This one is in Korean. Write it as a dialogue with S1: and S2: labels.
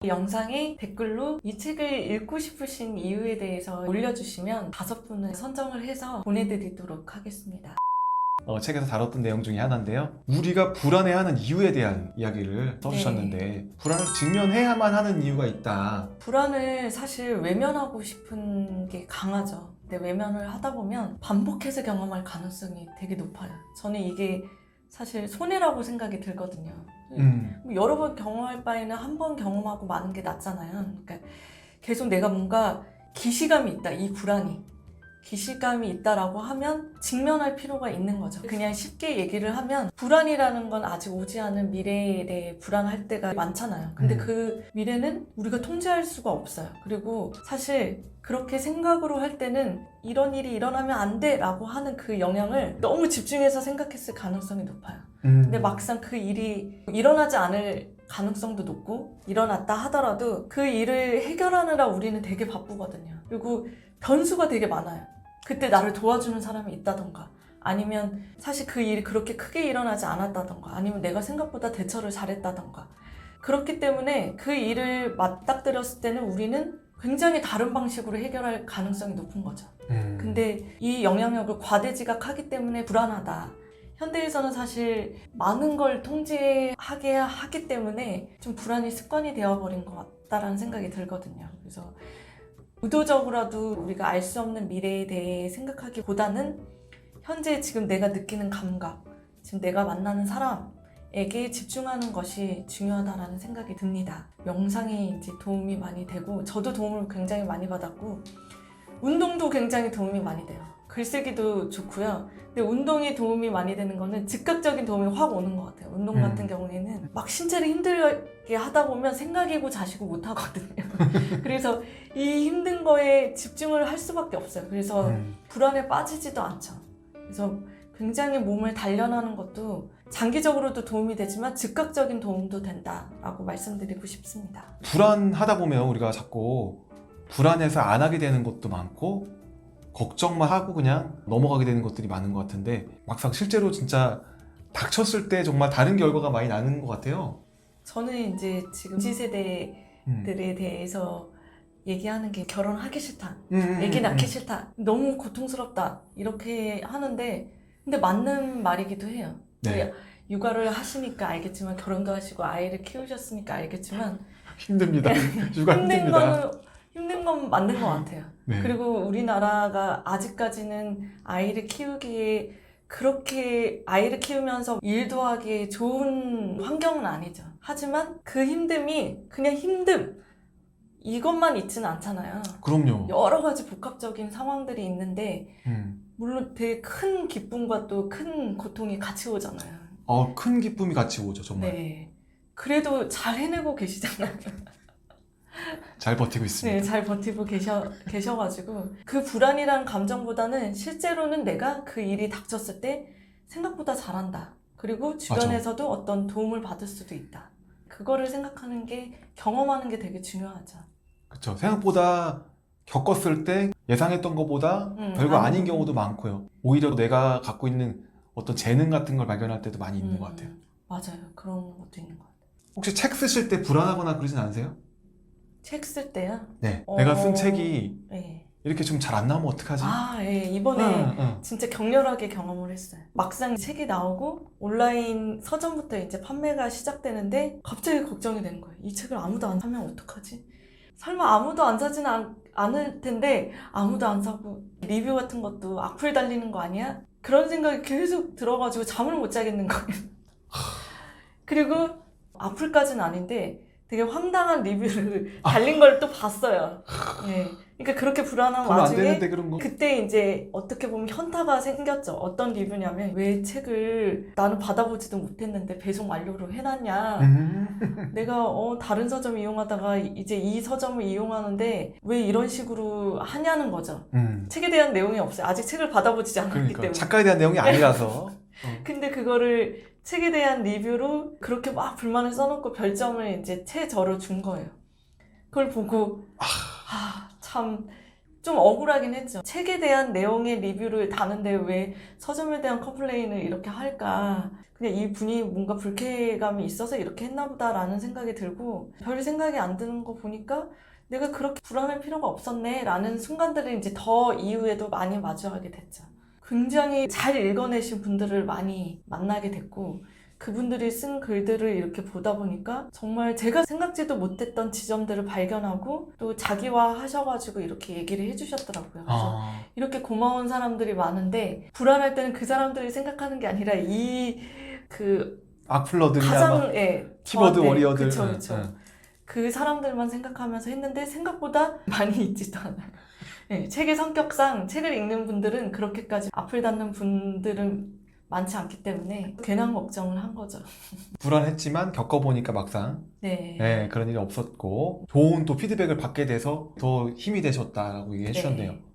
S1: 이 영상에 댓글로 이 책을 읽고 싶으신 이유에 대해서 올려주시면 5분을 선정을 해서 보내드리도록 하겠습니다.
S2: 책에서 다뤘던 내용 중에 하나인데요. 우리가 불안해하는 이유에 대한 이야기를 써주셨는데 불안을 직면해야만 하는 이유가 있다.
S1: 불안을 사실 외면하고 싶은 게 강하죠. 근데 외면을 하다 보면 반복해서 경험할 가능성이 되게 높아요. 저는 이게 사실 손해라고 생각이 들거든요. 여러 번 경험할 바에는 한 번 경험하고 마는 게 낫잖아요. 그러니까 계속 내가 뭔가 기시감이 있다, 이 불안이. 기시감이 있다라고 하면 직면할 필요가 있는 거죠. 그냥 쉽게 얘기를 하면 불안이라는 건 아직 오지 않은 미래에 대해 불안할 때가 많잖아요. 근데 그 미래는 우리가 통제할 수가 없어요. 그리고 사실 그렇게 생각으로 할 때는 이런 일이 일어나면 안 돼 라고 하는 그 영향을 너무 집중해서 생각했을 가능성이 높아요. 근데 막상 그 일이 일어나지 않을 가능성도 높고 일어났다 하더라도 그 일을 해결하느라 우리는 되게 바쁘거든요. 그리고 변수가 되게 많아요. 그때 나를 도와주는 사람이 있다던가 아니면 사실 그 일이 그렇게 크게 일어나지 않았다던가 아니면 내가 생각보다 대처를 잘했다던가 그렇기 때문에 그 일을 맞닥뜨렸을 때는 우리는 굉장히 다른 방식으로 해결할 가능성이 높은 거죠. 근데 이 영향력을 과대지각하기 때문에 불안하다. 현대에서는 사실 많은 걸 통제하게 하기 때문에 좀 불안이 습관이 되어버린 것 같다라는 생각이 들거든요. 그래서 의도적으로라도 우리가 알 수 없는 미래에 대해 생각하기보다는 현재 지금 내가 느끼는 감각, 지금 내가 만나는 사람에게 집중하는 것이 중요하다라는 생각이 듭니다. 영상이 이제 도움이 많이 되고 저도 도움을 굉장히 많이 받았고 운동도 굉장히 도움이 많이 돼요. 글쓰기도 좋고요. 근데 운동이 도움이 많이 되는 거는 즉각적인 도움이 확 오는 것 같아요. 운동 같은 경우에는 막 신체를 힘들게 하다 보면 생각이고 자시고 못 하거든요. 그래서 이 힘든 거에 집중을 할 수밖에 없어요. 그래서 불안에 빠지지도 않죠. 그래서 굉장히 몸을 단련하는 것도 장기적으로도 도움이 되지만 즉각적인 도움도 된다라고 말씀드리고 싶습니다.
S2: 불안하다 보면 우리가 자꾸 불안해서 안 하게 되는 것도 많고 걱정만 하고 그냥 넘어가게 되는 것들이 많은 것 같은데 막상 실제로 진짜 닥쳤을 때 정말 다른 결과가 많이 나는 것 같아요.
S1: 저는 이제 지금 MZ세대들에 대해서 얘기하는 게 결혼하기 싫다, 애기 낳기 싫다, 너무 고통스럽다 이렇게 하는데 근데 맞는 말이기도 해요.
S2: 네.
S1: 육아를 하시니까 알겠지만 결혼도 하시고 아이를 키우셨으니까 알겠지만
S2: 힘듭니다. 육아 힘듭니다.
S1: 힘든 건 맞는 것 같아요.
S2: 네.
S1: 그리고 우리나라가 아직까지는 아이를 키우기에 그렇게 아이를 키우면서 일도 하기에 좋은 환경은 아니죠. 하지만 그 힘듦이 그냥 힘듦 이것만 있지는 않잖아요.
S2: 그럼요.
S1: 여러 가지 복합적인 상황들이 있는데 물론 되게 큰 기쁨과 또 큰 고통이 같이 오잖아요.
S2: 큰 기쁨이 같이 오죠, 정말.
S1: 네. 그래도 잘 해내고 계시잖아요.
S2: 잘 버티고 있습니다.
S1: 네, 잘 버티고 계셔가지고 그 불안이라는 감정보다는 실제로는 내가 그 일이 닥쳤을 때 생각보다 잘한다. 그리고 주변에서도 맞아. 어떤 도움을 받을 수도 있다. 그거를 생각하는 게 경험하는 게 되게 중요하죠.
S2: 그렇죠. 생각보다 겪었을 때 예상했던 것보다 별거 아닌 경우도 많고요. 오히려 내가 갖고 있는 어떤 재능 같은 걸 발견할 때도 많이 있는 것 같아요.
S1: 맞아요. 그런 것도 있는 것 같아요.
S2: 혹시 책 쓰실 때 불안하거나 그러진 않으세요?
S1: 책 쓸 때요?
S2: 네. 내가 쓴 책이
S1: 네.
S2: 이렇게 좀 잘 안 나오면 어떡하지?
S1: 예. 이번에 진짜 격렬하게 경험을 했어요. 막상 책이 나오고 온라인 서점부터 이제 판매가 시작되는데 갑자기 걱정이 되는 거예요. 이 책을 아무도 안 사면 어떡하지? 설마 아무도 안 사지는 않을 텐데 아무도 안 사고 리뷰 같은 것도 악플 달리는 거 아니야? 그런 생각이 계속 들어가지고 잠을 못 자겠는 거예요. 그리고 악플까지는 아닌데 되게 황당한 리뷰를 달린 걸 또 봤어요. 네. 그러니까 그렇게 불안한
S2: 그러면
S1: 와중에
S2: 안 되는데 그런 거.
S1: 그때 이제 어떻게 보면 현타가 생겼죠. 어떤 리뷰냐면 왜 책을 나는 받아보지도 못했는데 배송 완료로 해놨냐. 내가 다른 서점 이용하다가 이제 이 서점을 이용하는데 왜 이런 식으로 하냐는 거죠. 책에 대한 내용이 없어요. 아직 책을 받아보지 않았기
S2: 그러니까,
S1: 때문에.
S2: 작가에 대한 내용이 아니라서.
S1: 근데 그거를 책에 대한 리뷰로 그렇게 막 불만을 써놓고 별점을 이제 최저로 준 거예요. 그걸 보고 참 좀 억울하긴 했죠. 책에 대한 내용의 리뷰를 다는데 왜 서점에 대한 컴플레인을 이렇게 할까. 그냥 이 분이 뭔가 불쾌감이 있어서 이렇게 했나 보다라는 생각이 들고 별 생각이 안 드는 거 보니까 내가 그렇게 불안할 필요가 없었네 라는 순간들을 이제 더 이후에도 많이 마주하게 됐죠. 굉장히 잘 읽어내신 분들을 많이 만나게 됐고 그분들이 쓴 글들을 이렇게 보다 보니까 정말 제가 생각지도 못했던 지점들을 발견하고 또 자기화 하셔가지고 이렇게 얘기를 해주셨더라고요. 그래서 이렇게 고마운 사람들이 많은데 불안할 때는 그 사람들이 생각하는 게 아니라 그
S2: 악플러들이나
S1: 가장
S2: 키보드
S1: 저한테,
S2: 워리어들
S1: 그쵸. 그 사람들만 생각하면서 했는데 생각보다 많이 있지도 않아요. 책의 성격상 책을 읽는 분들은 그렇게까지 악플 받는 분들은 많지 않기 때문에 괜한 걱정을 한 거죠.
S2: 불안했지만 겪어보니까 막상
S1: 네.
S2: 그런 일이 없었고 좋은 또 피드백을 받게 돼서 더 힘이 되셨다라고 얘기해 주셨네요.